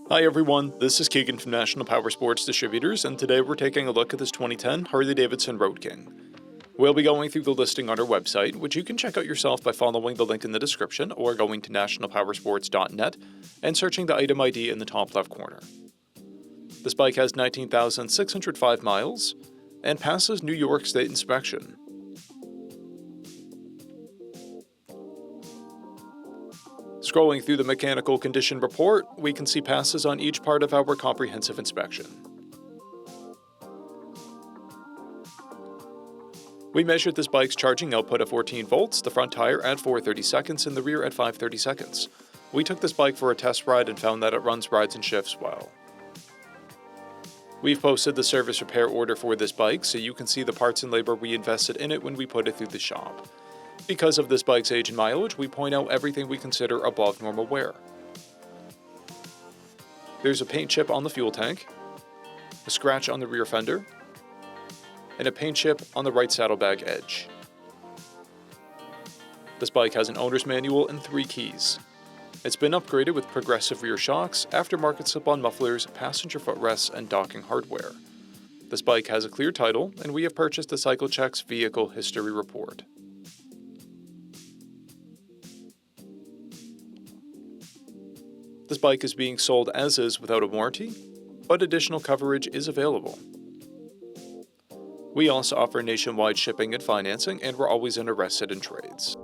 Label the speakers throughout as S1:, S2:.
S1: Hi everyone, this is Keegan from National Powersports Distributors, and today we're taking a look at this 2010 Harley-Davidson Road King. We'll be going through the listing on our website, which you can check out yourself by following the link in the description or going to nationalpowersports.net and searching the item ID in the top left corner. This bike has 19,605 miles and passes New York State inspection. Scrolling through the mechanical condition report, we can see passes on each part of our comprehensive inspection. We measured this bike's charging output at 14 volts, the front tire at 430 seconds, and the rear at 530 seconds. We took this bike for a test ride and found that it runs, rides, and shifts well. We've posted the service repair order for this bike so you can see the parts and labor we invested in it when we put it through the shop. Because of this bike's age and mileage, we point out everything we consider above normal wear. There's a paint chip on the fuel tank, a scratch on the rear fender, and a paint chip on the right saddlebag edge. This bike has an owner's manual and 3 keys. It's been upgraded with progressive rear shocks, aftermarket slip-on mufflers, passenger footrests, and docking hardware. This bike has a clear title, and we have purchased the CycleCheck's vehicle history report. This bike is being sold as is without a warranty, but additional coverage is available. We also offer nationwide shipping and financing, and we're always interested in trades.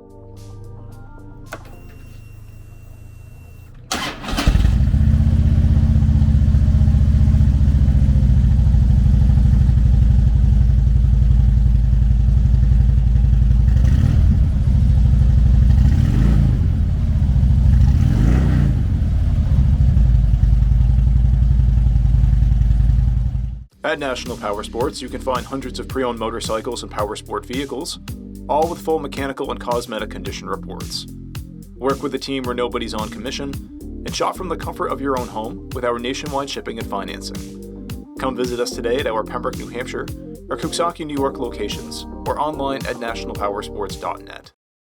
S1: At National Powersports, you can find hundreds of pre-owned motorcycles and powersport vehicles, all with full mechanical and cosmetic condition reports. Work with a team where nobody's on commission, and shop from the comfort of your own home with our nationwide shipping and financing. Come visit us today at our Pembroke, New Hampshire, or Coxsackie, New York locations, or online at nationalpowersports.net.